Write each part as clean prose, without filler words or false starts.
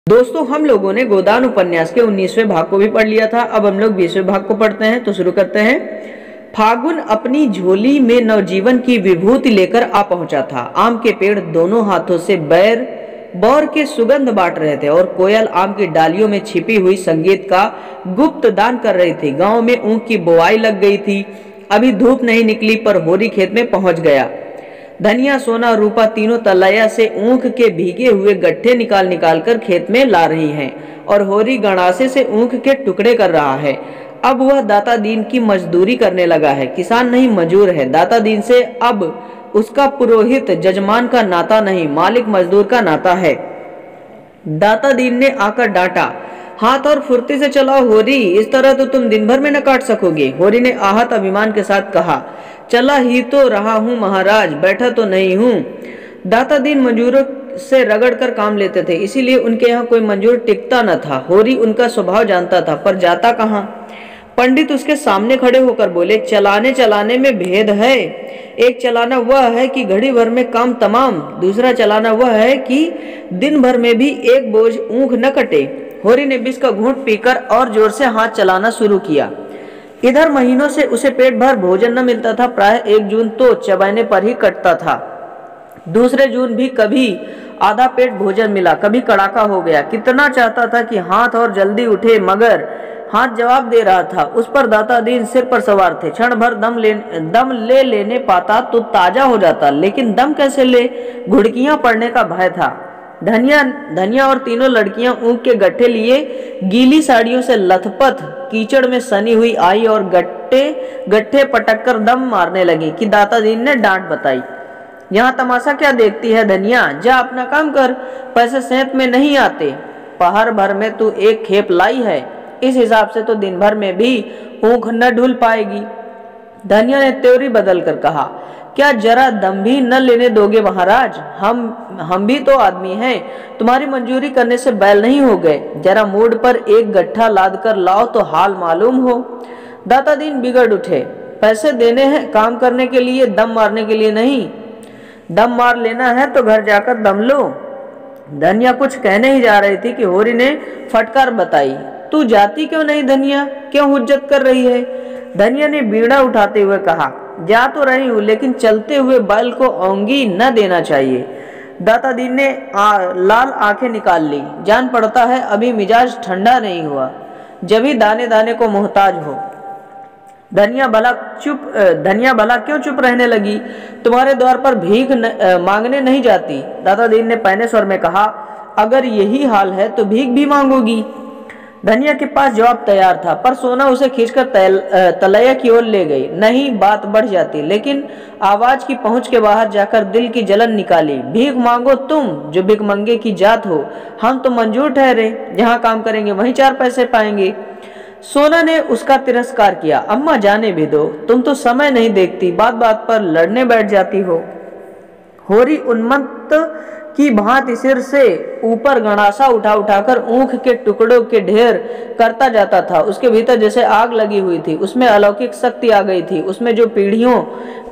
दोस्तों, हम लोगों ने गोदान उपन्यास के 19वें भाग को भी पढ़ लिया था। अब हम लोग 20वें भाग को पढ़ते हैं, तो शुरू करते हैं। फागुन अपनी झोली में नवजीवन की विभूति लेकर आ पहुंचा था। आम के पेड़ दोनों हाथों से बौर के सुगंध बांट रहे थे और कोयल आम की डालियों में छिपी हुई संगीत का गुप्त दान कर रही थी। गांव में ऊख की बुआई लग गई थी। अभी धूप नहीं निकली पर होरी खेत में पहुंच गया। धनिया, सोना और रूपा तीनों तलैया से ऊख के भीगे हुए गट्ठे निकाल निकाल कर खेत में ला रही हैं और होरी गणासे से ऊख के टुकड़े कर रहा है। अब वह दाता दीन की मजदूरी करने लगा है। किसान नहीं, मजूर है। दाता दीन से अब उसका पुरोहित जजमान का नाता नहीं, मालिक मजदूर का नाता है। दाता दीन ने आकर डांटा, हाथ और फुर्ती से चलाओ होरी, इस तरह तो तुम दिन भर में न काट सकोगे। होरी ने आहत अभिमान के साथ कहा, चला ही तो रहा हूँ महाराज, बैठा तो नहीं हूँ। दाता दीन मजूरों से रगड़ कर काम लेते थे, इसीलिए उनके यहाँ कोई मजूर टिकता न था। होरी उनका स्वभाव जानता था, पर जाता कहाँ। पंडित उसके सामने खड़े होकर बोले, चलाने चलाने में भेद है। एक चलाना वह है कि घड़ी भर में काम तमाम, दूसरा चलाना वह है कि दिन भर में भी एक बोझ ऊख न कटे। होरी ने बिस का घूंट पीकर और जोर से हाथ चलाना शुरू किया। इधर महीनों से उसे पेट भर भोजन न मिलता था। प्राय 1 जून तो चबाने पर ही कटता था। दूसरे जून भी कभी आधा पेट भोजन मिला, कभी कड़ाका हो गया। कितना चाहता था कि हाथ और जल्दी उठे, मगर हाथ जवाब दे रहा था। उस पर दाता दीन सिर पर सवार थे। क्षण भर दम ले लेने पाता तो ताजा हो जाता, लेकिन दम कैसे ले, घुड़कियां पड़ने का भय था। धनिया और तीनों लड़कियां ऊख के गट्ठे लिए गीली साड़ियों से लथपथ कीचड़ में सनी हुई आई और गट्ठे पटक कर दम मारने लगी कि दाता दीन ने डांट बताई, यहाँ तमाशा क्या देखती है धनिया, जा अपना काम कर, पैसे सेंत में नहीं आते। पहर भर में तू एक खेप लाई है, इस हिसाब से तो दिन भर में भी ऊख न ढुल पाएगी। धनिया ने त्योरी बदल कर कहा, क्या जरा दम भी न लेने दोगे महाराज, हम भी तो आदमी हैं, तुम्हारी मंजूरी करने से बैल नहीं हो गए। जरा मूड पर एक गट्ठा लाद कर लाओ तो हाल मालूम हो। दाता दीन बिगड़ उठे, पैसे देने हैं काम करने के लिए, दम मारने के लिए नहीं। दम मार लेना है तो घर जाकर दम लो। धनिया कुछ कहने ही जा रही थी कि होरी ने फटकार बताई, तू जाती क्यों नहीं धनिया, क्यों हुज्जत कर रही है। धनिया ने बीड़ा उठाते हुए कहा, जा तो रही हूँ, लेकिन चलते हुए बैल को औंगी न देना चाहिए। दाता दीन ने लाल आंखें निकाल ली, जान पड़ता है अभी मिजाज ठंडा नहीं हुआ, जब ही दाने दाने को मोहताज हो। धनिया भला क्यों चुप रहने लगी, तुम्हारे द्वार पर भीख मांगने नहीं जाती। दाता दीन ने पैने स्वर में कहा, अगर यही हाल है तो भीख भी मांगोगी। धनिया के पास जवाब तैयार था, पर सोना उसे खींचकर तलैया की ओर ले गई। नहीं, बात बढ़ जाती, लेकिन आवाज की पहुंच के बाहर जाकर दिल की जलन निकाली। भीख मांगो तुम, जो भीख मंगे की जात हो, हम तो मंजूर ठहरे, जहां काम करेंगे वहीं 4 पैसे पाएंगे। सोना ने उसका तिरस्कार किया, अम्मा जाने भी दो, तुम तो समय नहीं देखती, बात बात पर लड़ने बैठ जाती हो। होरी उन्मत्त की भांति सिर से ऊपर गणासा उठा उठाकर ऊख के टुकड़ों के ढेर करता जाता था। उसके भीतर जैसे आग लगी हुई थी, उसमें अलौकिक शक्ति आ गई थी। उसमें जो पीढ़ियों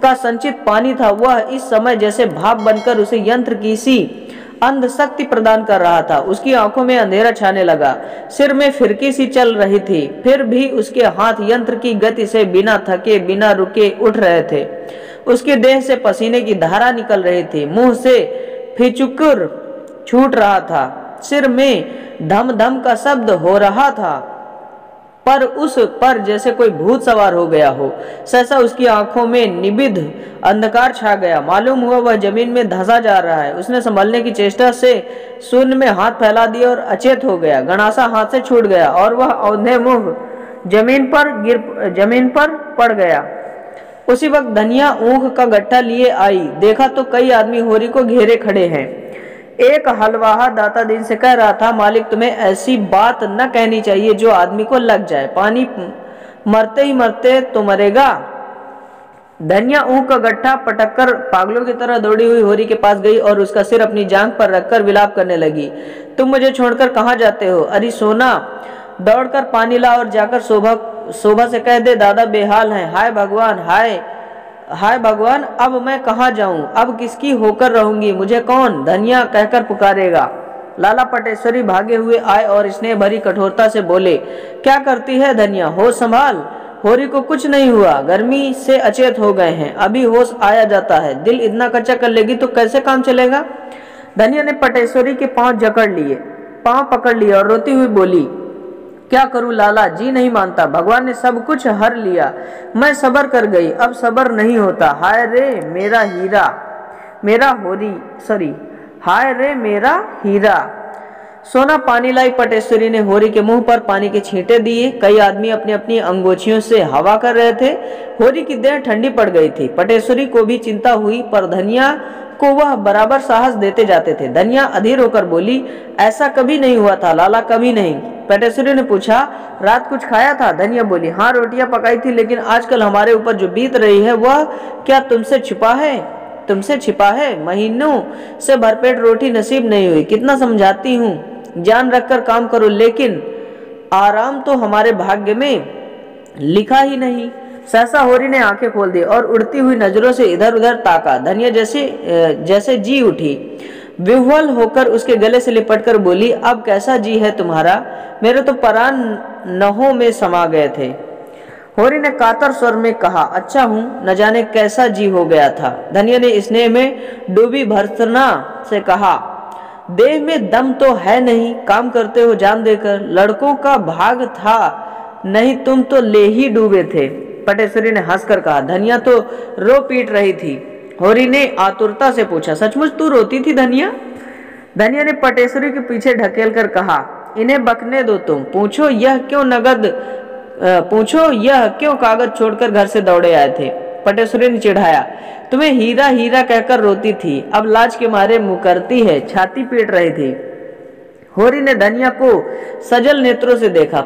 का संचित पानी था, वह इस समय जैसे भाप बनकर उसे यंत्र की सी अंध शक्ति प्रदान कर रहा था। उसकी आंखों में अंधेरा छाने लगा, सिर में फिरकी सी चल रही थी, फिर भी उसके हाथ यंत्र की गति से बिना थके बिना रुके उठ रहे थे। उसके देह से पसीने की धारा निकल रही थी, मुंह से फिचुकुर छूट रहा था, सिर में धम धम का शब्द हो रहा था, पर उस पर जैसे कोई भूत सवार हो गया हो। सहसा उसकी आंखों में निबिध अंधकार छा गया, मालूम हुआ वह जमीन में धंसा जा रहा है। उसने संभलने की चेष्टा से शून्य में हाथ फैला दिया और अचेत हो गया। गणासा हाथ से छूट गया और वह औंधे मुंह जमीन पर पड़ गया। उसी वक्त धनिया ऊख का गट्ठा लिए आई, देखा तो कई आदमी होरी को घेरे खड़े हैं। एक हलवाहा दाता दीन से कह रहा था, मालिक तुम्हें ऐसी बात न कहनी चाहिए जो आदमी को लग जाए, पानी मरते ही मरते तो मरेगा। धनिया ऊख का गट्ठा पटककर पागलों की तरह दौड़ी हुई होरी के पास गई और उसका सिर अपनी जांघ पर रखकर विलाप करने लगी, तुम मुझे छोड़कर कहाँ जाते हो। अरे सोना, दौड़कर पानी ला और जाकर शोभा से कह दे, दादा बेहाल हैं। हाय भगवान, हाय भगवान, अब मैं कहाँ जाऊं, अब किसकी होकर रहूंगी, मुझे कौन धनिया कहकर पुकारेगा। लाला पटेश्वरी भागे हुए आए और स्नेह भरी कठोरता से बोले, क्या करती है धनिया, होश संभाल। होरी को कुछ नहीं हुआ, गर्मी से अचेत हो गए हैं, अभी होश आया जाता है, दिल इतना कच्चा कर लेगी तो कैसे काम चलेगा। धनिया ने पटेश्वरी के पांव पकड़ लिए और रोती हुई बोली, क्या करूं लाला, जी नहीं मानता, भगवान ने सब कुछ हर लिया, मैं सब्र कर गई, अब सब्र नहीं होता। हाय रे मेरा हीरा, हाय रे मेरा हीरा। सोना पानी लाई। पटेश्वरी ने होरी के मुंह पर पानी के छींटे दिए। कई आदमी अपनी अपनी अंगोछियों से हवा कर रहे थे। होरी की देह ठंडी पड़ गई थी। पटेश्वरी को भी चिंता हुई, पर धनिया को वह बराबर साहस देते जाते थे। धनिया अधीर होकर बोली, ऐसा कभी नहीं हुआ था लाला, कभी नहीं। पटेश्वरी ने पूछा, रात कुछ खाया था? धनिया बोली, हाँ रोटियां पकाई थी, लेकिन आजकल हमारे ऊपर जो बीत रही है वह क्या तुमसे छिपा है? महीनों से भरपेट रोटी नसीब नहीं हुई। कितना समझाती हूँ, जान रखकर काम करो, लेकिन आराम तो हमारे भाग्य में लिखा ही नहीं। सहसा होरी ने आंखें खोल दी और उड़ती हुई नजरों से इधर उधर ताका। धनिया जैसे जी उठी, विह्वल होकर उसके गले से लिपटकर बोली, अब कैसा जी है तुम्हारा? मेरे तो प्राण नहों में समा गए थे। होरी ने कातर स्वर में कहा, अच्छा हूँ, न जाने कैसा जी हो गया था। धनिया ने स्नेह में डूबी भर्त्सना से कहा, देह में दम तो है नहीं, काम करते हो जान देकर, लड़कों का भाग था नहीं, तुम तो ले ही डूबे थे। पटेश्वरी ने हंसकर कहा। धनिया तो रो पीट रही थी। होरी ने आतुरता से पूछा, सचमुच तू रोती थी धनिया? धनिया ने पटेश्वरी के पीछे ढकेल कर कहा, इन्हें बकने दो, तुम पूछो यह क्यों कागज छोड़कर घर से दौड़े आए थे? पटेश्वरी ने चिढ़ाया, तुम्हें हीरा हीरा कहकर रोती थी, अब लाज के मारे मुकरती है, छाती पीट रही थी। होरी ने धनिया को सजल नेत्रों से देखा।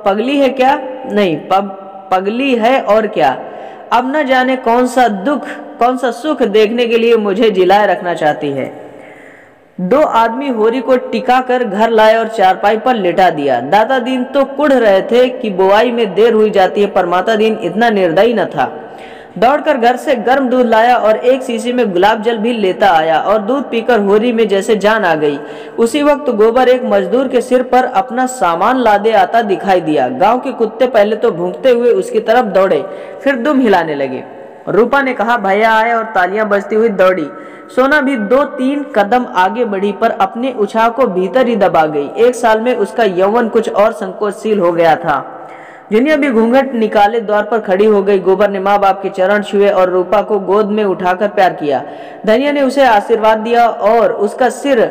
पगली है क्या? नहीं, पगली है और क्या। अब न जाने कौन सा सुख देखने के लिए मुझे जिलाए रखना चाहती है। दो आदमी होरी को टिका कर घर लाए और चारपाई पर लिटा दिया। दादा दीन तो कुढ़ रहे थे कि बुआई में देर हुई जाती है, पर माता दीन इतना निर्दयी न था। दौड़कर घर से गर्म दूध लाया और एक शीशी में गुलाब जल भी लेता आया और दूध पीकर होरी में जैसे जान आ गई। उसी वक्त गोबर एक मजदूर के सिर पर अपना सामान लादे आता दिखाई दिया। गांव के कुत्ते पहले तो भूंकते हुए उसकी तरफ दौड़े, फिर दुम हिलाने लगे। रूपा ने कहा, भैया आए, और तालियां बजती हुई दौड़ी। सोना भी 2-3 कदम आगे बढ़ी, पर अपने उछाल को भीतर ही दबा गई। 1 साल में उसका यौवन कुछ और संकोचशील हो गया था। दुनिया भी घूंघट निकाले द्वार पर खड़ी हो गई। गोबर ने माँ बाप के चरण छुए और रूपा को गोद में उठाकर प्यार किया। धनिया ने उसे आशीर्वाद दिया और उसका सिर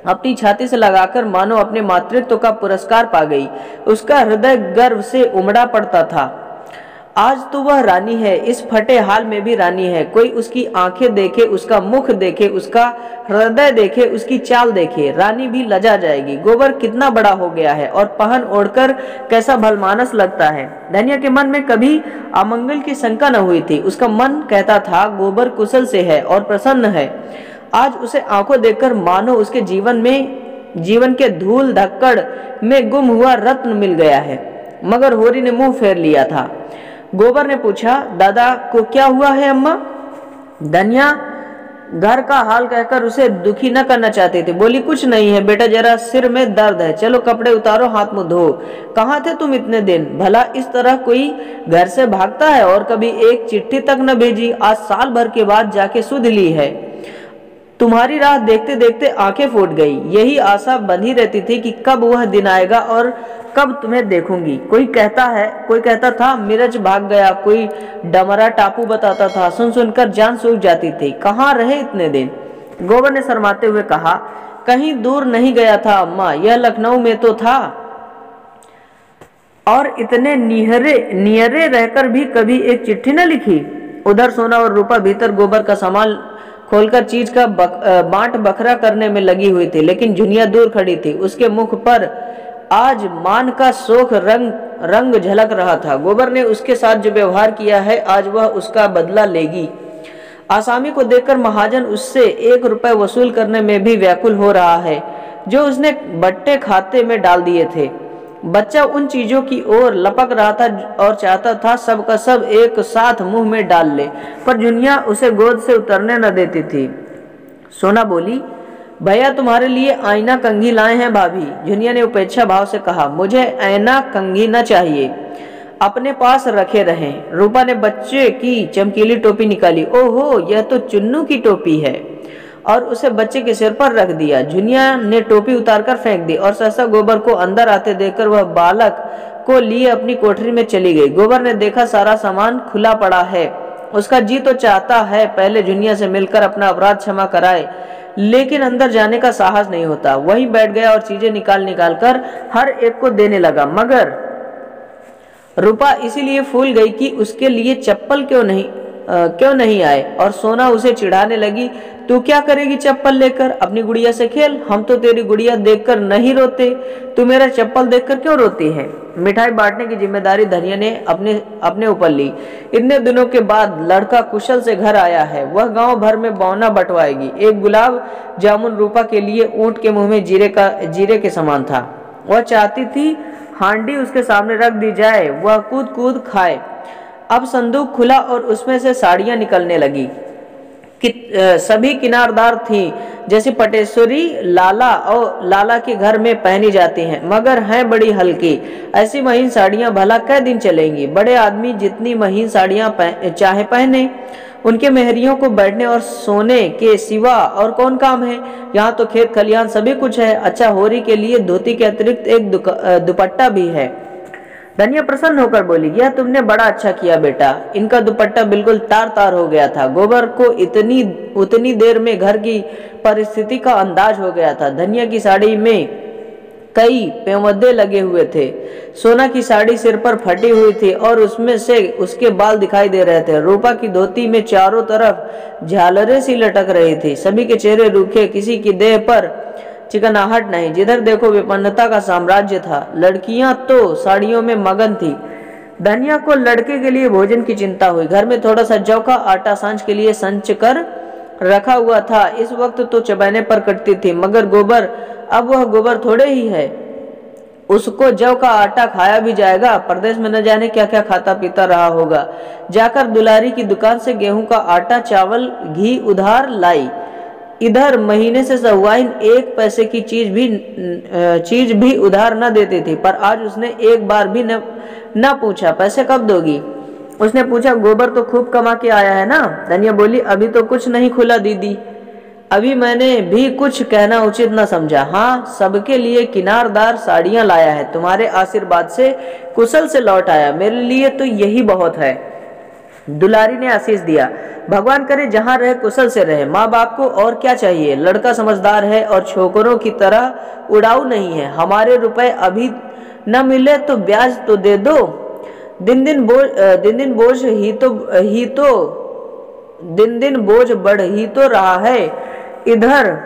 अपनी छाती से लगाकर मानो अपने मातृत्व का पुरस्कार पा गई। उसका हृदय गर्व से उमड़ा पड़ता था। आज तो वह रानी है, इस फटे हाल में भी रानी है। कोई उसकी आंखें देखे, उसका मुख देखे, उसका हृदय देखे, उसकी चाल देखे, रानी भी लजा जाएगी। गोबर कितना बड़ा हो गया है और पहन ओढ़कर कैसा भलमानस लगता है। धनिया के मन में कभी अमंगल की शंका न हुई थी। उसका मन कहता था, गोबर कुशल से है और प्रसन्न है। आज उसे आंखों देखकर मानो उसके जीवन के धूल धक्कड़ में गुम हुआ रत्न मिल गया है। मगर होरी ने मुंह फेर लिया था। गोबर ने पूछा, दादा को क्या हुआ है अम्मा? धनिया घर का हाल कहकर उसे दुखी न करना चाहती थी। बोली, कुछ नहीं है बेटा, जरा सिर में दर्द है, चलो कपड़े उतारो, हाथ मुंह धो। कहाँ थे तुम इतने दिन? भला इस तरह कोई घर से भागता है? और कभी एक चिट्ठी तक न भेजी, आज साल भर के बाद जाके सुध ली है। तुम्हारी राह देखते देखते आंखें फूट गई। यही आशा बंधी रहती थी कि कब वह दिन आएगा और कब तुम्हें देखूंगी। कोई कहता था मिर्च भाग गया, कोई डमरा टापू बताता था। सुन सुनकर जान सूख जाती थी। कहाँ रहे इतने दिन? गोबर ने शर्माते हुए कहा, कहीं दूर नहीं गया था अम्मा, यह लखनऊ में तो था। और इतने नियरे रहकर भी कभी एक चिट्ठी न लिखी। उधर सोना और रूपा भीतर गोबर का सामान खोलकर चीज का बांट बखरा करने में लगी हुई थी, लेकिन जुनिया दूर खड़ी थी। उसके मुख पर आज मान का शोक रंग झलक रहा था। गोबर ने उसके साथ जो व्यवहार किया है, आज वह उसका बदला लेगी। आसामी को देखकर महाजन उससे 1 रुपए वसूल करने में भी व्याकुल हो रहा है जो उसने बट्टे खाते में डाल दिए थे। बच्चा उन चीजों की ओर लपक रहा था और चाहता था सब का सब एक साथ मुंह में डाल ले, पर जुनिया उसे गोद से उतरने न देती थी। सोना बोली, भैया तुम्हारे लिए आईना कंघी लाए हैं भाभी, झुनिया ने उपेक्षा भाव से कहा। मुझे आईना कंघी न चाहिए, अपने पास रखे रहें। रूपा ने बच्चे की चमकीली टोपी निकाली। ओहो, यह तो चुन्नू की टोपी है, और उसे बच्चे के सिर पर रख दिया। झुनिया ने टोपी उतारकर फेंक दी और सहसा गोबर को अंदर आते देखकर वह बालक को लिए अपनी कोठरी में चली गई। गोबर ने देखा सारा सामान खुला पड़ा है। उसका जी तो चाहता है पहले झुनिया से मिलकर अपना अपराध क्षमा कराए, लेकिन अंदर जाने का साहस नहीं होता। वहीं बैठ गया और चीजें निकाल कर हर एक को देने लगा। मगर रूपा इसीलिए फूल गई कि उसके लिए चप्पल क्यों नहीं आए, और सोना उसे चिढ़ाने लगी। तू क्या करेगी चप्पल लेकर? अपनी गुड़िया से खेल, हम तो तेरी गुड़िया देखकर नहीं रोते, तू मेरा चप्पल देखकर क्यों रोती है? मिठाई बांटने की जिम्मेदारी धनिया ने अपने ऊपर ली। इतने दिनों के बाद लड़का कुशल से घर आया है, वह गांव भर में बौना बंटवाएगी। एक गुलाब जामुन रूपा के लिए ऊंट के मुंह में जीरे के समान था। वह चाहती थी हांडी उसके सामने रख दी जाए, वह कूद कूद खाए। अब संदूक खुला और उसमें से साड़ियां निकलने लगी। सभी किनारदार थीं, जैसे पटेश्वरी लाला के घर में पहनी जाती हैं, मगर हैं बड़ी हल्की। ऐसी महीन साड़ियां भला कै दिन चलेंगी? बड़े आदमी जितनी महीन साड़ियां चाहे पहने, उनके मेहरियों को बैठने और सोने के सिवा और कौन काम है? यहाँ तो खेत खलियान सभी कुछ है। अच्छा, होरी के लिए धोती के अतिरिक्त एक दुपट्टा भी है। धनिया प्रसन्न होकर बोली, यह तुमने बड़ा अच्छा किया बेटा। इनका दुपट्टा बिल्कुल तार तार हो गया था। गोबर को उतनी देर में घर की परिस्थिति का अंदाज हो गया था। धनिया की साड़ी में कई पेवंदे लगे हुए थे। सोना की साड़ी सिर पर फटी हुई थी और उसमें से उसके बाल दिखाई दे रहे थे। रूपा की धोती में चारों तरफ झालरें सी लटक रही थी। सभी के चेहरे रूखे, किसी की देह पर चिकनाहट नहीं। जिधर देखो विपन्नता का साम्राज्य था। लड़कियां तो साड़ियों में मगन थी। धनिया को लड़के के लिए भोजन की चिंता हुई। घर में थोड़ा सा जौ का आटा सांझ के लिए संच कर रखा हुआ था। इस वक्त तो चबाने पर कटती थी, मगर गोबर, अब वह गोबर थोड़े ही है, उसको जौ का आटा खाया भी जाएगा। परदेश में न जाने क्या क्या खाता पीता रहा होगा। जाकर दुलारी की दुकान से गेहूं का आटा, चावल, घी उधार लाई। इधर महीने से सहुआइन एक पैसे की चीज भी उधार न देती थी, पर आज उसने एक बार भी न पूछा, पैसे कब दोगी? उसने पूछा, गोबर तो खूब कमा के आया है ना? धनिया बोली, अभी तो कुछ नहीं खुला दीदी, अभी मैंने भी कुछ कहना उचित न समझा। हाँ, सबके लिए किनारदार साड़ियां लाया है, तुम्हारे आशीर्वाद से कुशल से लौट आया, मेरे लिए तो यही बहुत है। दुलारी ने आशीष दिया, भगवान करे जहां रहे कुशल से रहे। माँ बाप को और क्या चाहिए? लड़का समझदार है और छोकरों की तरह उड़ाऊ नहीं है। हमारे रुपए अभी न मिले तो ब्याज तो दे दो। दिन दिन बोझ बढ़ ही तो रहा है। इधर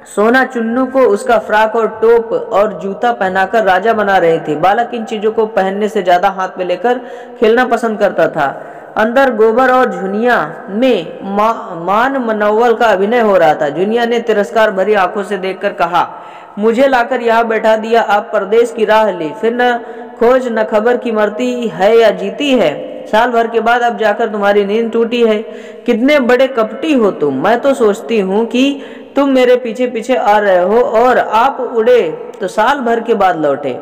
सोना चुन्नू को उसका फ्राक और टोप और जूता पहनाकर राजा बना रही थी। बालक इन चीजों को पहनने से ज्यादा हाथ में लेकर खेलना पसंद करता था। अंदर गोबर और झुनिया में मान मनोवल का अभिनय हो रहा था। झुनिया ने तिरस्कार भरी आंखों से देखकर कहा, मुझे लाकर यहाँ बैठा दिया, आप परदेश की राह ली, फिर न खोज न खबर की मरती है या जीती है। साल भर के बाद अब जाकर तुम्हारी नींद टूटी है। कितने बड़े कपटी हो तुम। मैं तो सोचती हूँ कि तुम मेरे पीछे पीछे आ रहे हो और आप उड़े तो साल भर के बाद लौटे।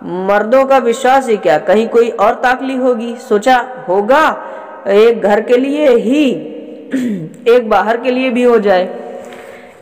मर्दों का विश्वास ही क्या, कहीं कोई और ताकली होगी। सोचा होगा एक घर के लिए ही एक बाहर के लिए भी हो जाए।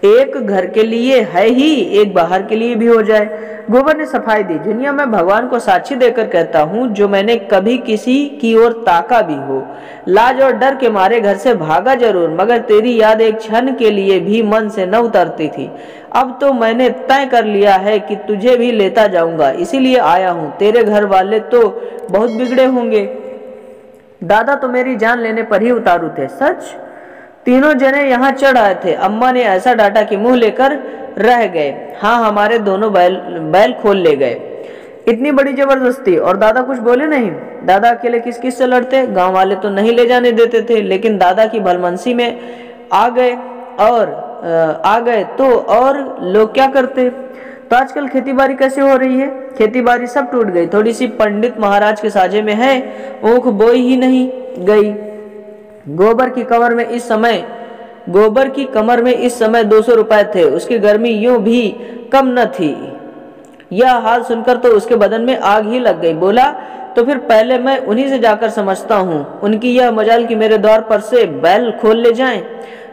एक घर के लिए है ही, एक बाहर के लिए भी हो जाए। गोबर ने सफाई दी, दुनिया में भगवान को साक्षी देकर कहता हूँ, जो मैंने कभी किसी की ओर ताका भी हो, लाज और डर के मारे घर से भागा जरूर, मगर तेरी याद एक क्षण के लिए भी मन से न उतरती थी। अब तो मैंने तय कर लिया है कि तुझे भी लेता जाऊंगा, इसीलिए आया हूँ। तेरे घर वाले तो बहुत बिगड़े होंगे। दादा तो मेरी जान लेने पर ही उतारू थे। सच? तीनों जने यहाँ चढ़ आए थे। अम्मा ने ऐसा डांटा कि मुंह लेकर रह गए। हाँ, हमारे दोनों बैल खोल ले गए। इतनी बड़ी जबरदस्ती, और दादा कुछ बोले नहीं? दादा अकेले किस किस से लड़ते? गांव वाले तो नहीं ले जाने देते थे, लेकिन दादा की भलमनसी में आ गए तो और लोग क्या करते? तो आजकल खेतीबाड़ी कैसे हो रही है? खेतीबाड़ी सब टूट गई। थोड़ी सी पंडित महाराज के साजे में है, ऊख बोई ही नहीं गई। गोबर की कबर में इस समय गोबर की कमर में इस समय 200 रुपए थे। उसकी गर्मी यूं भी कम न थी। यह हाल सुनकर तो उसके बदन में आग ही लग गई। बोला, तो फिर पहले मैं उन्हीं से जाकर समझता हूँ। उनकी यह मजाल कि मेरे द्वार पर से बैल खोल ले जाएं।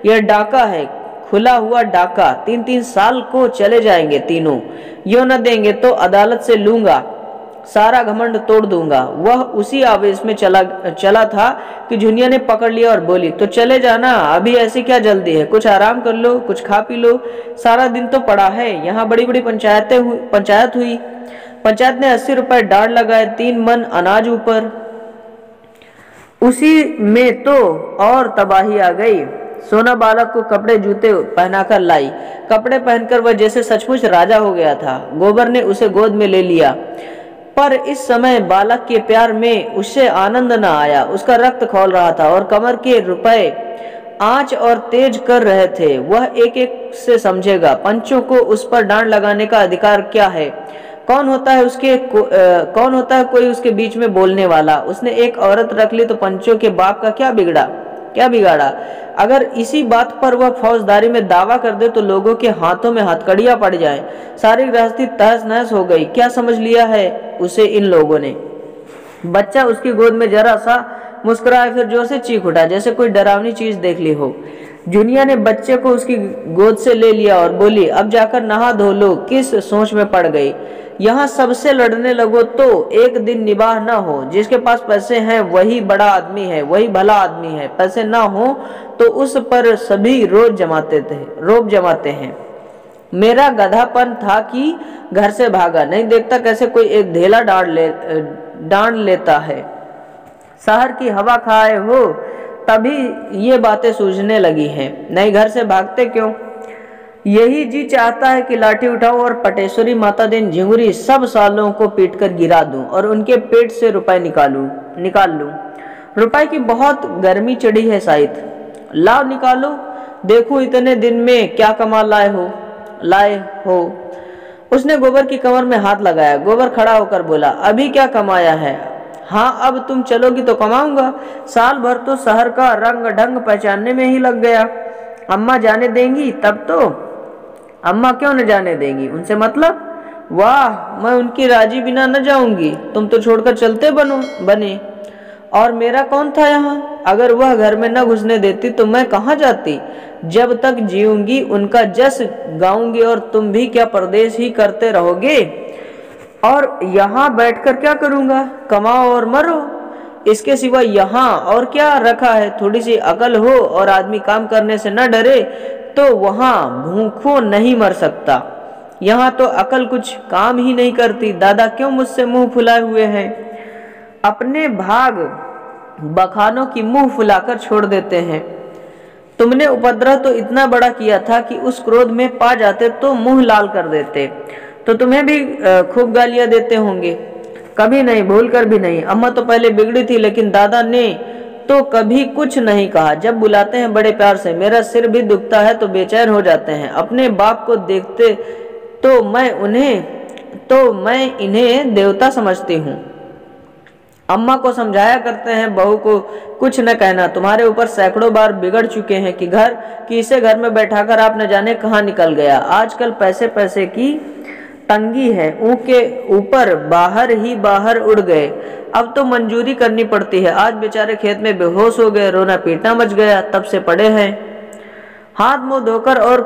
यह डाका है, खुला हुआ डाका। 3-3 साल को चले जाएंगे तीनों। यो न देंगे तो अदालत से लूंगा, सारा घमंड तोड़ दूंगा। वह उसी आवेश में चला था कि झुनिया ने पकड़ लिया और बोली, तो चले जाना, अभी ऐसी क्या जल्दी है? कुछ आराम कर लो, कुछ खा पी लो। सारा दिन तो पड़ा है। यहाँ बड़ी बड़ी पंचायत हुई। पंचायत ने 80 रुपए डांड लगाए, 3 मन अनाज ऊपर। उसी में तो और तबाही आ गई। सोना बालक को कपड़े जूते पहनाकर लाई। कपड़े पहनकर वह जैसे सचमुच राजा हो गया था। गोबर ने उसे गोद में ले लिया, पर इस समय बालक के प्यार में उससे आनंद न आया। उसका रक्त खौल रहा था और कमर के रुपए आंच और तेज कर रहे थे। वह एक एक से समझेगा, पंचों को उस पर डांड लगाने का अधिकार क्या है? कौन होता है कोई उसके बीच में बोलने वाला? उसने एक औरत रख ली तो पंचों के बाप का क्या बिगाड़ा? अगर इसी बात पर वह फौजदारी में दावा कर दे तो लोगों के हाथों में हथकड़ियां पड़ जाएं। सारी गृहस्थी तहस नहस हो गई। क्या समझ लिया है उसे इन लोगों ने? बच्चा उसकी गोद में जरा सा मुस्कुराया, फिर जोर से चीख उठा जैसे कोई डरावनी चीज देख ली हो। जुनिया ने बच्चे को उसकी गोद से ले लिया और बोली, अब जाकर नहा धो लो। किस सोच में पड़ गई? यहाँ सबसे लड़ने लगो तो एक दिन निबाह न हो। जिसके पास पैसे हैं वही बड़ा आदमी है, वही भला आदमी है। पैसे न हो तो उस पर सभी रोब जमाते हैं। मेरा गधापन था कि घर से भागा, नहीं देखता कैसे कोई एक ढेला डांड लेता है। शहर की हवा खाए हो तभी ये बातें सूझने लगी हैं, नहीं घर से भागते क्यों? यही जी चाहता है कि लाठी उठाऊं और पटेश्वरी, माता दिन, झिंगुरी सब सालों को पीट कर गिरा दूं और उनके पेट से रुपए निकाल लूं। रुपए की बहुत गर्मी चढ़ी है शायद। लाओ निकालो, देखूं इतने दिन में क्या कमाल लाए हो। उसने गोबर की कमर में हाथ लगाया। गोबर खड़ा होकर बोला, अभी क्या कमाया है? हाँ, अब तुम चलोगी तो कमाऊंगा। साल भर तो शहर का रंग ढंग पहचानने में ही लग गया। अम्मा जाने देंगी तब तो? अम्मा क्यों न जाने देंगी? उनसे मतलब? वाह, मैं उनकी राजी बिना न जाऊंगी। तुम तो छोड़कर चलते बने। और मेरा कौन था यहाँ? अगर वह घर में न घुसने देती तो मैं कहाँ जाती? जब तक जीऊंगी उनका जस गाऊंगी और तुम भी क्या परदेश ही करते रहोगे? और यहाँ बैठकर क्या करूँगा? कमाओ और मरो। इसके सिवा यहाँ और क्या रखा है? थोड़ी सी अकल हो और आदमी काम करने से न डरे तो वहाँ भूखों नहीं मर सकता। यहाँ तो अकल कुछ काम ही नहीं करती। दादा क्यों मुझसे मुंह फुलाए हुए हैं? अपने भाग बखानों की मुंह फुलाकर छोड़ देते हैं। तुमने उपद्रव तो इतना बड़ा किया था कि उस क्रोध में पा जाते तो मुंह लाल कर देते। तो तुम्हें भी खूब गालियां देते होंगे। कभी नहीं, भूल कर भी नहीं। अम्मा तो पहले बिगड़ी थी लेकिन दादा ने तो कभी कुछ नहीं कहा। जब बुलाते हैं बड़े प्यार से। मेरा सिर भी दुखता है तो बेचैन हो जाते हैं। अपने बाप को देखते तो मैं इन्हें देवता समझती हूँ। अम्मा को समझाया करते हैं बहू को कुछ न कहना। तुम्हारे ऊपर सैकड़ों बार बिगड़ चुके हैं कि इसे घर में बैठाकर आप न जाने कहाँ निकल गया। आजकल पैसे की तंगी है। ऊँट के ऊपर बाहर उड़ गए। अब तो मंजूरी करनी पड़ती है। आज बेचारे खेत में बेहोश हो गए, रोना पीटना मच गया, तब से पड़े हैं। हाथ मुंह धोकर और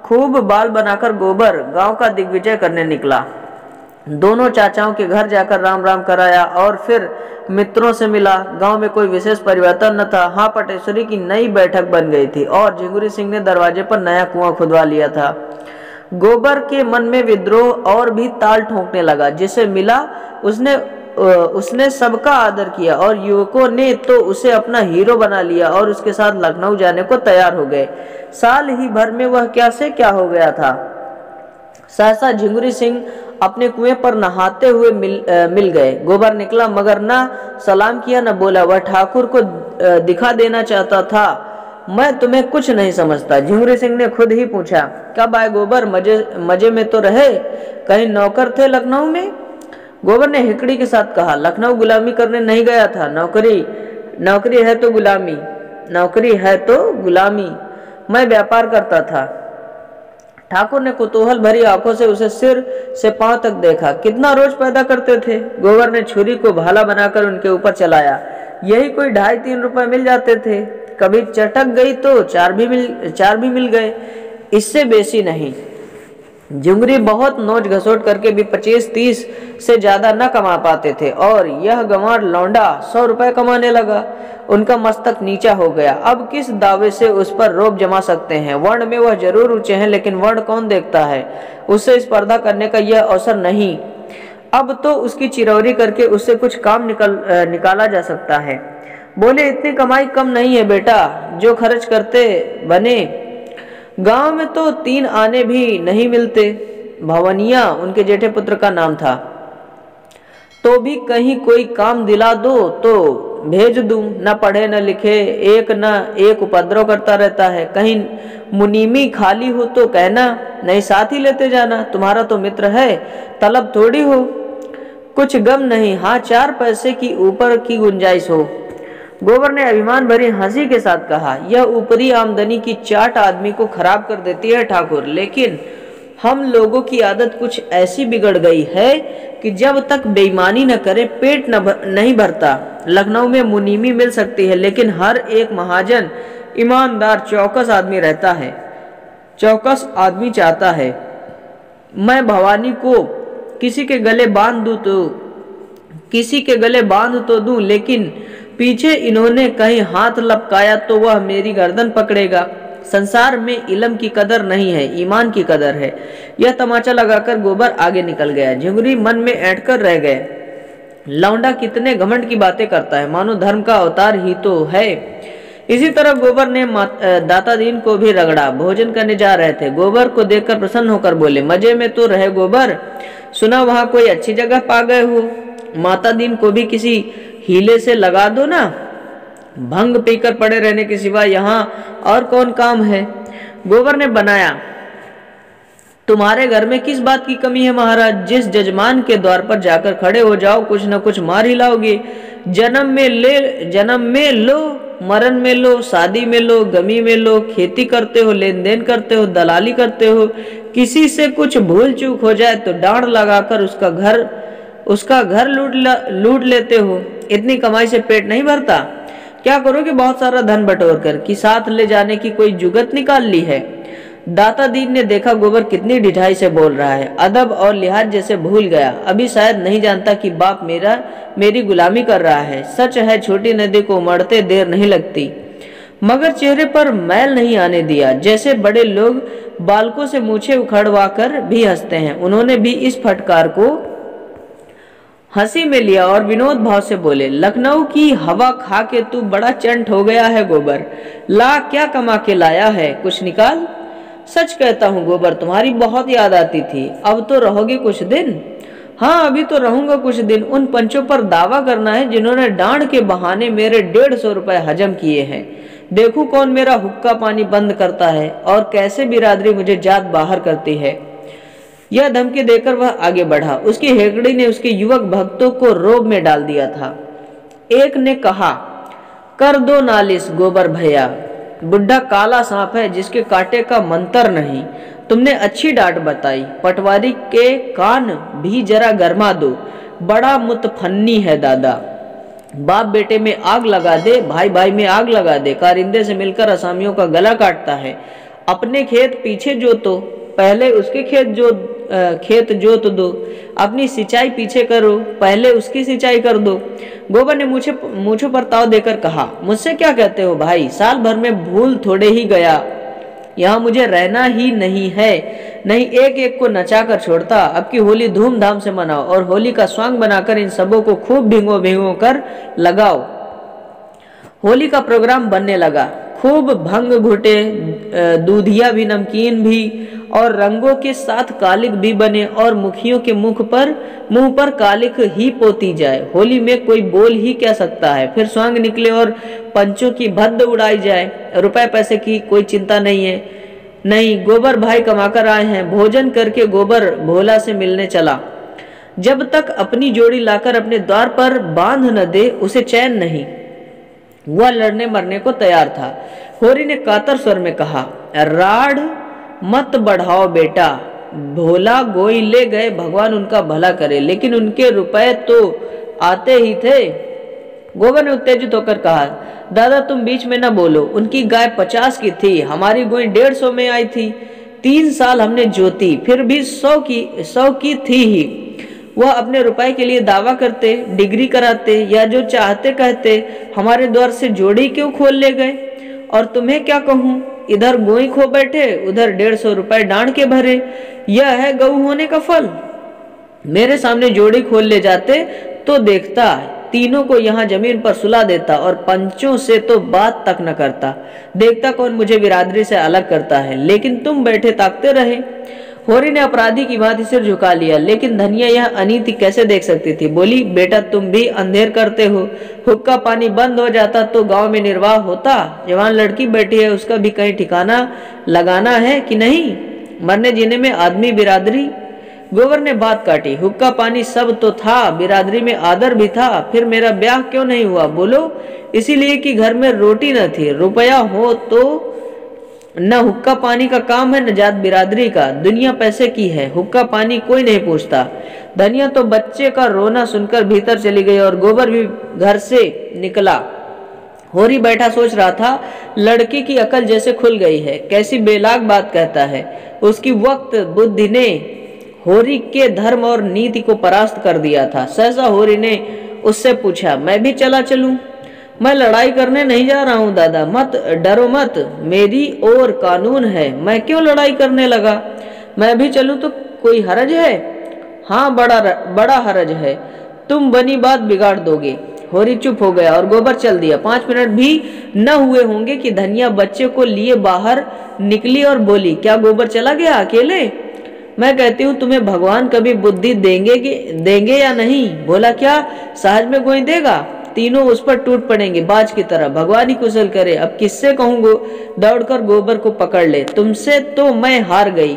खूब बाल बनाकर गोबर गांव का दिग्विजय करने निकला। दोनों चाचाओं के घर जाकर राम राम कराया और फिर मित्रों से मिला। गांव में कोई विशेष परिवर्तन न था। हाँ, पटेश्वरी की नई बैठक बन गई थी और झिंगुरी सिंह ने दरवाजे पर नया कुआं खुदवा लिया था। गोबर के मन में विद्रोह और भी ताल ठोंकने लगा। जिसे मिला उसने सबका आदर किया और युवकों ने तो उसे अपना हीरो बना लिया और उसके साथ लखनऊ जाने को तैयार हो गए। साल ही भर में वह क्या से क्या हो गया था। सहसा झिंगुरी सिंह अपने कुएं पर नहाते हुए मिल गए। गोबर निकला मगर न सलाम किया न बोला। वह ठाकुर को दिखा देना चाहता था, मैं तुम्हें कुछ नहीं समझता। झिंगुरी सिंह ने खुद ही पूछा, कब आए गोबर? मजे में तो रहे। कहीं नौकर थे लखनऊ में? गोबर ने हिकड़ी के साथ कहा, लखनऊ गुलामी करने नहीं गया था। नौकरी है तो गुलामी। नौकरी है तो गुलामी। मैं व्यापार करता था। ठाकुर ने कुतूहल भरी आंखों से उसे सिर से पांव तक देखा। कितना रोज पैदा करते थे? गोबर ने छुरी को भाला बनाकर उनके ऊपर चलाया। यही कोई 2.5-3 रुपए मिल जाते थे। कभी चटक गई तो 4 भी मिल गए, इससे बेसी नहीं। झुंगरी बहुत नोच घसोट करके भी 25-30 से ज्यादा न कमा पाते थे और यह गंवार लौंडा 100 रुपए कमाने लगा। उनका मस्तक नीचा हो गया। अब किस दावे से उस पर रोब जमा सकते हैं? वर्ण में वह जरूर ऊंचे हैं, लेकिन वर्ण कौन देखता है? उससे स्पर्धा करने का यह अवसर नहीं। अब तो उसकी चिरौरी करके उससे कुछ काम निकाला जा सकता है। बोले, इतनी कमाई कम नहीं है बेटा, जो खर्च करते बने। गांव में तो 3 आने भी नहीं मिलते। भवनिया उनके जेठे पुत्र का नाम था। तो भी कहीं कोई काम दिला दो तो भेज दूं। न पढ़े न लिखे, एक उपद्रव करता रहता है। कहीं मुनीमी खाली हो तो कहना, नहीं साथ ही लेते जाना। तुम्हारा तो मित्र है, तलब थोड़ी हो। कुछ गम नहीं, हाँ 4 पैसे की ऊपर की गुंजाइश हो। गोबर ने अभिमान भरी हंसी के साथ कहा, यह ऊपरी आमदनी की चाट आदमी को खराब कर देती है ठाकुर, लेकिन हम लोगों की आदत कुछ ऐसी बिगड़ गई है कि जब तक बेईमानी न करे पेट नहीं भरता। लखनऊ में मुनीमी मिल सकती है, लेकिन हर एक महाजन ईमानदार चौकस आदमी रहता है, चौकस आदमी चाहता है। मैं भवानी को किसी के गले बांध तो दूं, लेकिन पीछे इन्होंने कहीं हाथ लपकाया तो वह मेरी गर्दन पकड़ेगा। संसार में इल्म की कदर नहीं है, ईमान की कदर है। यह तमाचा लगाकर गोबर आगे निकल गया। झुंगरी मन में ऐंठ कर रह गए। लौंडा कितने घमंड की बातें करता है, मानो धर्म का अवतार ही तो है। इसी तरह गोबर ने दाता दीन को भी रगड़ा। भोजन करने जा रहे थे। गोबर को देखकर प्रसन्न होकर बोले, मजे में तो रहे गोबर, सुना वहां कोई अच्छी जगह पा गए हो। माता दीन को भी किसी हीले से लगा दो ना, भंग पीकर पड़े रहने के सिवा यहाँ और कौन काम है। गोबर ने बनाया, तुम्हारे घर में किस बात की कमी है महाराज? जिस जजमान के द्वार पर जाकर खड़े हो जाओ, कुछ न कुछ मार ही लाओगे। जन्म में लो, मरण में लो, शादी में लो, गमी में लो, खेती करते हो, लेन देन करते हो, दलाली करते हो। किसी से कुछ भूल चूक हो जाए तो डांड लगाकर उसका घर लूट लेते हो। इतनी कमाई से पेट नहीं भरता। क्या करोगे बहुत सारा धन बटोर कर, कि साथ ले जाने की कोई जुगत निकाल ली है? दाता दीन ने देखा गोबर कितनी ढिठाई से बोल रहा है, अदब और लिहाज जैसे भूल गया। अभी शायद नहीं जानता कि बाप मेरी गुलामी कर रहा है। सच है, छोटी नदी को उमड़ते देर नहीं लगती। मगर चेहरे पर मैल नहीं आने दिया। जैसे बड़े लोग बालकों से मूछें उखड़वा कर भी हंसते हैं, उन्होंने भी इस फटकार को हंसी में लिया और विनोद भाव से बोले, लखनऊ की हवा खा के तू बड़ा चंट हो गया है गोबर। ला, क्या कमा के लाया है, कुछ निकाल। सच कहता हूँ गोबर, तुम्हारी बहुत याद आती थी। अब तो रहोगे कुछ दिन? हाँ, अभी तो रहूंगा कुछ दिन। उन पंचों पर दावा करना है जिन्होंने डांड के बहाने मेरे 150 रुपए हजम किए हैं। देखूं कौन मेरा हुक्का पानी बंद करता है और कैसे बिरादरी मुझे जात बाहर करती है। यह धमकी देकर वह आगे बढ़ा। उसकी हेकड़ी ने उसके युवक भक्तों को रोब में डाल दिया था। एक ने कहा, कर दो नालिश गोबर भैया, बुढ़ा काला सांप है जिसके कांटे का मंतर नहीं। तुमने अच्छी डांट बताई, पटवारी के कान भी जरा गरमा दो, बड़ा मुतफन्नी है दादा। बाप बेटे में आग लगा दे, भाई भाई में आग लगा दे, कारिंदे से मिलकर असामियों का गला काटता है। अपने खेत पीछे जोतो, पहले उसके खेत जोत दो। अपनी सिंचाई पीछे करो, पहले उसकी सिंचाई कर दो। गोबर ने मूछों पर ताव देकर कहा, मुझसे क्या कहते हो भाई, साल भर में भूल थोड़े ही गया, यहाँ मुझे रहना ही नहीं है। नहीं एक एक को नचा कर छोड़ता। अब की होली धूमधाम से मनाओ और होली का स्वांग बनाकर इन सबों को खूब भिगो कर लगाओ। होली का प्रोग्राम बनने लगा। खूब भंग घुटे, दूधिया भी, नमकीन भी और रंगों के साथ कालिक भी बने और मुखियों के मुंह पर कालिक ही पोती जाए। होली में कोई बोल ही क्या सकता है। फिर स्वांग निकले और पंचों की भद्द उड़ाई जाए। रुपए पैसे की कोई चिंता नहीं है। नहीं, गोबर भाई कमाकर आए हैं। भोजन करके गोबर भोला से मिलने चला। जब तक अपनी जोड़ी लाकर अपने द्वार पर बांध न दे उसे चैन नहीं। वह लड़ने मरने को तैयार था। होरी ने कातर स्वर में कहा, राड़ मत बढ़ाओ बेटा, भोला गोई ले गए, भगवान उनका भला करे, लेकिन उनके रुपए तो आते ही थे। गोबर ने उत्तेजित होकर कहा, दादा तुम बीच में न बोलो, उनकी गाय 50 की थी, हमारी गोई 150 में आई थी। 3 साल हमने जोती, फिर भी 100 की थी ही। वह अपने रुपए के लिए दावा करते, डिग्री कराते या जो चाहते कहते, हमारे द्वार से जोड़ी क्यों खोल ले गए? और तुम्हें क्या कहूँ, इधर गोई खो बैठे, उधर 150 रुपए डांड के भरे। यह है गऊ होने का फल। मेरे सामने जोड़ी खोल ले जाते तो देखता, तीनों को यहाँ जमीन पर सुला देता और पंचों से तो बात तक न करता। देखता कौन मुझे बिरादरी से अलग करता है, लेकिन तुम बैठे ताकते रहे। होरी ने अपराधी की भांति सिर झुका लिया, लेकिन धनिया यह अनीति कैसे देख सकती थी। बोली, बेटा तुम भी अंधेर करते हो, हुक्का पानी बंद हो जाता तो गांव में निर्वाह होता। जवान लड़की बैठी है, उसका भी कहीं ठिकाना लगाना है कि नहीं? मरने जीने में आदमी बिरादरी। गोबर ने बात काटी, हुक्का पानी सब तो था, बिरादरी में आदर भी था, फिर मेरा ब्याह क्यों नहीं हुआ? बोलो। इसीलिए कि घर में रोटी न थी। रुपया हो तो न हुक्का पानी का काम है न जात बिरादरी का। दुनिया पैसे की है, हुक्का पानी कोई नहीं पूछता। धनिया तो बच्चे का रोना सुनकर भीतर चली गई और गोबर भी घर से निकला। होरी बैठा सोच रहा था, लड़की की अकल जैसे खुल गई है, कैसी बेलाग बात कहता है। उसकी वक्त बुद्धि ने होरी के धर्म और नीति को परास्त कर दिया था। सहसा होरी ने उससे पूछा, मैं भी चला चलूं? मैं लड़ाई करने नहीं जा रहा हूं दादा, मत डरो मत, मेरी और कानून है, मैं क्यों लड़ाई करने लगा? मैं भी चलूं तो कोई हरज है? हाँ, बड़ा हरज है, तुम बनी बात बिगाड़ दोगे। होरी चुप हो गया और गोबर चल दिया। 5 मिनट भी न हुए होंगे कि धनिया बच्चे को लिए बाहर निकली और बोली, क्या गोबर चला गया अकेले? मैं कहती हूँ तुम्हें भगवान कभी बुद्धि देंगे या नहीं? बोला, क्या सहज में गोई देगा? तीनों उस पर टूट पड़ेंगे बाज की तरह। भगवान ही कुशल करे, अब किससे कहूँ दौड़कर गोबर को पकड़ ले, तुमसे तो मैं हार गई।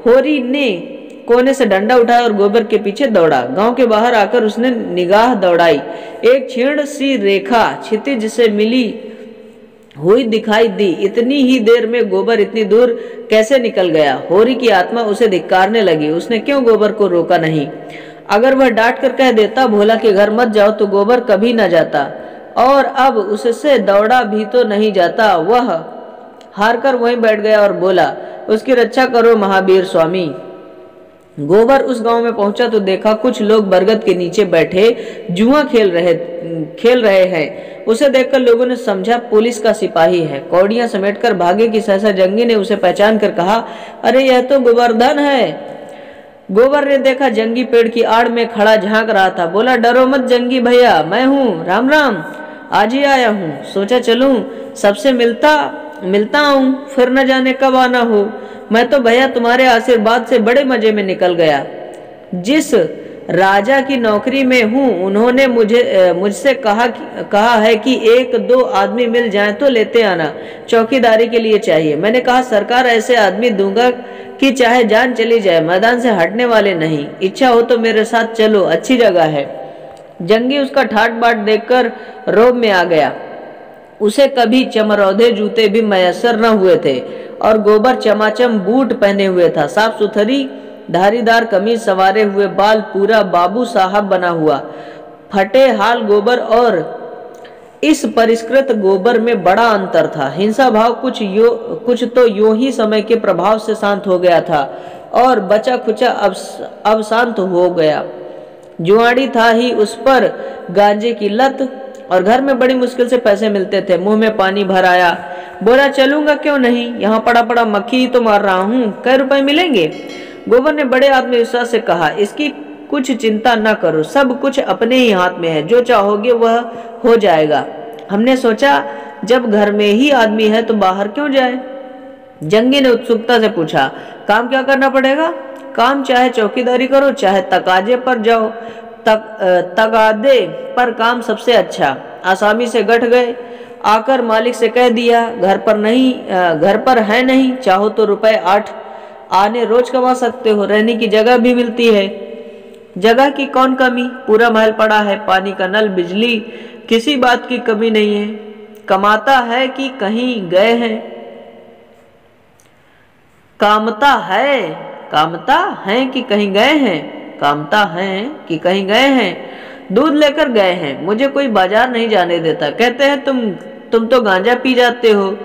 होरी ने कोने से डंडा उठाया और गोबर के पीछे दौड़ा। गांव के बाहर आकर उसने निगाह दौड़ाई। एक क्षीण सी रेखा क्षितिज से मिली हुई दिखाई दी। इतनी ही देर में गोबर इतनी दूर कैसे निकल गया? होरी की आत्मा उसे धिक्कारने लगी। उसने क्यों गोबर को रोका नहीं? अगर वह डांट कर कह देता, भोला के घर मत जाओ, तो गोबर कभी न जाता, और अब उससे दौड़ा भी तो नहीं जाता। वह हार कर वहीं बैठ गया और बोला, उसकी रक्षा करो महावीर स्वामी। गोबर उस गांव में पहुंचा तो देखा कुछ लोग बरगद के नीचे बैठे जुआ खेल रहे हैं। उसे देखकर लोगों ने समझा पुलिस का सिपाही है। कौड़ियां समेटकर भागे कि सहसा जंगी ने उसे पहचान कर कहा, अरे यह तो गोवर्धन है। गोबर ने देखा जंगी पेड़ की आड़ में खड़ा झांक रहा था। बोला, डरो मत जंगी भैया, मैं हूँ, राम राम, आज ही आया हूँ। सोचा चलूं सबसे मिलता हूँ, फिर न जाने कब आना हो। मैं तो भैया तुम्हारे आशीर्वाद से बड़े मजे में निकल गया। जिस राजा की नौकरी में हूँ उन्होंने मुझसे कहा है कि 1-2 आदमी मिल जाएं तो लेते आना, चौकीदारी के लिए चाहिए। मैंने कहा, सरकार ऐसे आदमी दूंगा कि चाहे जान चली जाए, मैदान से हटने वाले नहीं। इच्छा हो तो मेरे साथ चलो, अच्छी जगह है। जंगी उसका ठाट बाट देखकर रोब में आ गया। उसे कभी चमरौधे जूते भी मयसर न हुए थे और गोबर चमाचम बूट पहने हुए था। साफ सुथरी धारीदार कमीज, सवारे हुए बाल, पूरा बाबू साहब बना हुआ। फटे हाल गोबर और इस परिष्कृत गोबर में बड़ा अंतर था। हिंसा भाव कुछ तो यूं ही समय के प्रभाव से शांत हो गया था और बचा खुचा अब शांत हो गया। जुआड़ी था ही उस पर गांजे की लत और घर में बड़ी मुश्किल से पैसे मिलते थे। मुंह में पानी भर आया। बोला, चलूंगा क्यों नहीं, यहाँ पड़ा पड़ा मक्खी ही तो मार रहा हूँ, कै रुपए मिलेंगे? गोबर ने बड़े आत्मविश्वास से कहा, इसकी कुछ चिंता न करो, सब कुछ अपने ही हाथ में है, जो चाहोगे वह हो जाएगा। हमने सोचा जब घर में ही आदमी है तो बाहर क्यों जाए? जंगी ने उत्सुकता से पूछा, काम क्या करना पड़ेगा? काम चाहे चौकीदारी करो, चाहे तकाजे पर जाओ, तगादे पर काम सबसे अच्छा। आसामी से गठ गए, आकर मालिक से कह दिया, घर पर है नहीं, चाहो तो रुपए 8 आने रोज कमा सकते हो, रहने की जगह भी मिलती है। जगह की कौन कमी, पूरा महल पड़ा है, पानी का नल, बिजली, किसी बात की कमी नहीं है। कमाता है कि कहीं गए हैं? कामता है कि कहीं गए हैं? कामता है कि कहीं गए हैं? दूध लेकर गए हैं, मुझे कोई बाजार नहीं जाने देता। कहते हैं तुम तो गांजा पी जाते हो।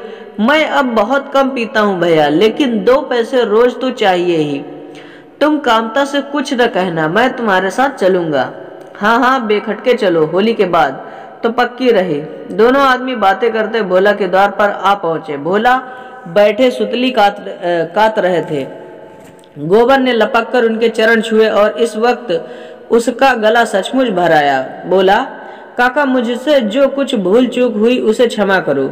मैं अब बहुत कम पीता हूँ भैया, लेकिन 2 पैसे रोज तो चाहिए ही। तुम कामता से कुछ न कहना, मैं तुम्हारे साथ चलूंगा। हाँ, बेखटके चलो, होली के बाद तो पक्की रही। दोनों आदमी बातें करते भोला के द्वार पर आ पहुंचे। भोला बैठे सुतली कात रहे थे। गोबर ने लपक कर उनके चरण छुए और इस वक्त उसका गला सचमुच भर आया। बोला, काका मुझसे जो कुछ भूल चूक हुई उसे क्षमा करो।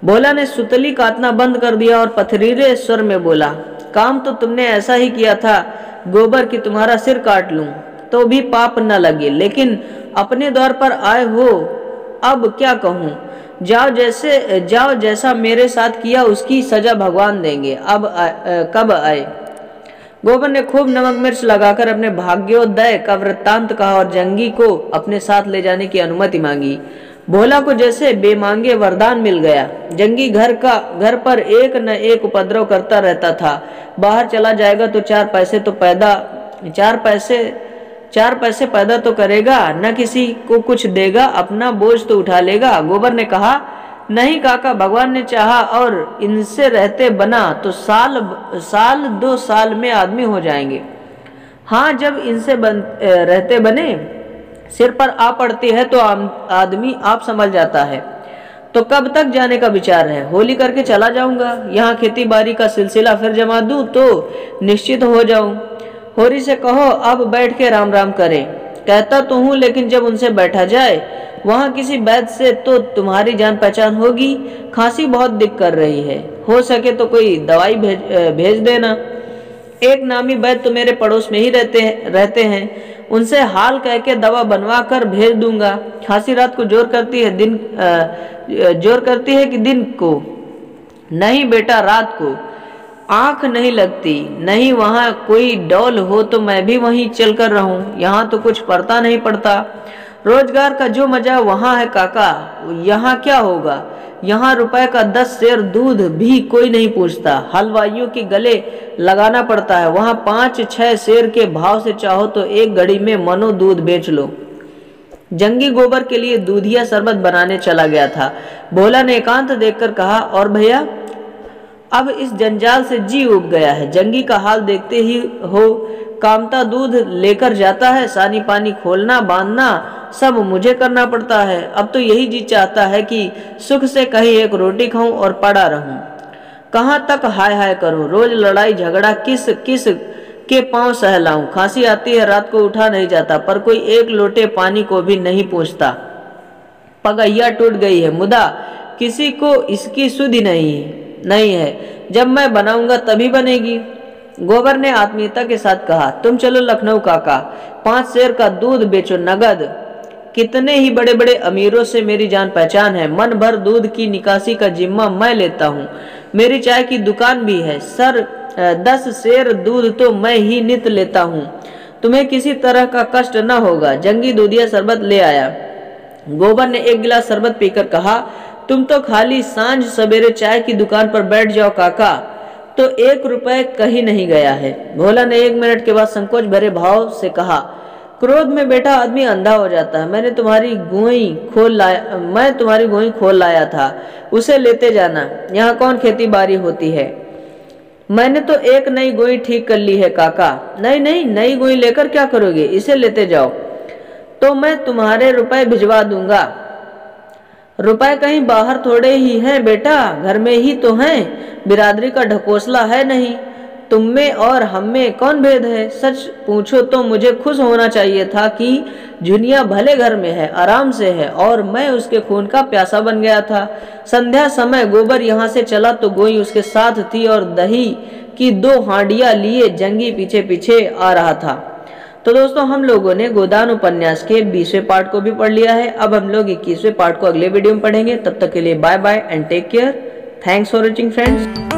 भोला ने सुतली काटना बंद कर दिया और पथरीले स्वर में बोला, काम तो तुमने ऐसा ही किया था गोबर कि तुम्हारा सिर काट लूं तो भी पाप न लगे, लेकिन अपने द्वार पर आए हो, अब क्या कहूँ। जाओ, जैसा मेरे साथ किया उसकी सजा भगवान देंगे। अब कब आए? गोबर ने खूब नमक मिर्च लगाकर अपने भाग्योदय का वृत्तांत कहा और जंगी को अपने साथ ले जाने की अनुमति मांगी। भोला को जैसे बेमांगे वरदान मिल गया। जंगी घर पर एक न एक उपद्रव करता रहता था। बाहर चला जाएगा तो 4 पैसे पैदा तो करेगा, न किसी को कुछ देगा, अपना बोझ तो उठा लेगा। गोबर ने कहा, नहीं काका, भगवान ने चाहा और इनसे रहते बना तो साल 2 साल में आदमी हो जाएंगे। हाँ, जब इनसे रहते बने सिर पर आ पड़ती है तो आदमी आप संभल जाता है। तो कब तक जाने का विचार है? होली करके चला जाऊंगा। यहाँ खेती बाड़ी का सिलसिला फिर जमा दूं तो निश्चित हो जाऊं। होरी से कहो अब बैठ के राम राम करें। कहता तो हूँ, लेकिन जब उनसे बैठा जाए वहाँ किसी वैद्य से तो तुम्हारी जान पहचान होगी। खांसी बहुत दिक कर रही है, हो सके तो कोई दवाई भेज देना। एक नामी वैद्य तो मेरे पड़ोस में ही रहते हैं, उनसे हाल कह के दवा बनवा कर भेज दूंगा। खांसी रात को जोर करती है कि दिन को? नहीं बेटा, रात को। आंख नहीं लगती। नहीं, वहाँ कोई डॉल हो तो मैं भी वहीं चल कर रहूं। यहाँ तो कुछ पड़ता नहीं पड़ता। रोजगार का जो मजा वहाँ है काका, यहाँ क्या होगा? यहाँ रुपए का 10 सेर दूध भी कोई नहीं पूछता, हलवाइयों के गले लगाना पड़ता है। वहाँ 5-6 सेर के भाव से चाहो तो 1 घड़ी में मनो दूध बेच लो। जंगी गोबर के लिए दूधिया शरबत बनाने चला गया था। भोला ने एकांत देखकर कहा, और भैया, अब इस जंजाल से जी उब गया है। जंगी का हाल देखते ही हो, कामता दूध लेकर जाता है, सानी पानी खोलना बांधना सब मुझे करना पड़ता है। अब तो यही जी चाहता है कि सुख से कहीं 1 रोटी खाऊं और पड़ा रहूं। कहाँ तक हाय हाय करूं? रोज लड़ाई झगड़ा किस के पांव सहलाऊं। खांसी आती है, रात को उठा नहीं जाता, पर कोई 1 लोटे पानी को भी नहीं पूछता। पगैया टूट गई है, मुदा किसी को इसकी सुधि नहीं है। जब मैं बनाऊंगा तभी बनेगी। गोबर ने आत्मीयता के साथ कहा, तुम चलो लखनऊ काका, 5 सेर का दूध बेचो नगद। कितने ही बड़े बड़े अमीरों से मेरी जान पहचान है। मन भर दूध की निकासी का जिम्मा मैं लेता हूँ। मेरी चाय की दुकान भी है। 10 सेर दूध तो मैं ही नित लेता हूँ। तुम्हें किसी तरह का कष्ट न होगा। जंगी दूधिया शरबत ले आया। गोबर ने 1 गिलास शरबत पीकर कहा, तुम तो खाली सांझ सवेरे चाय की दुकान पर बैठ जाओ काका, तो 1 रुपए कहीं नहीं गया है। भोला ने 1 मिनट के बाद संकोच भरे भाव से कहा, क्रोध में बेटा आदमी अंधा हो जाता है। मैं तुम्हारी गोई खोल लाया था, उसे लेते जाना। यहाँ कौन खेती बाड़ी होती है? मैंने तो 1 नई गोई ठीक कर ली है काका। नहीं, नई गोई लेकर क्या करोगे? इसे लेते जाओ तो मैं तुम्हारे रुपए भिजवा दूंगा। रुपए कहीं बाहर थोड़े ही हैं बेटा, घर में ही तो हैं। बिरादरी का ढकोसला है नहीं। तुम में और हम में कौन भेद है? सच पूछो तो मुझे खुश होना चाहिए था कि जुनिया भले घर में है, आराम से है, और मैं उसके खून का प्यासा बन गया था। संध्या समय गोबर यहाँ से चला तो गोई उसके साथ थी और दही की 2 हांडियां लिए जंगी पीछे पीछे आ रहा था। तो दोस्तों, हम लोगों ने गोदान उपन्यास के 20वें पार्ट को भी पढ़ लिया है। अब हम लोग 21वें पार्ट को अगले वीडियो में पढ़ेंगे। तब तक के लिए bye bye and take care. Thanks for watching friends.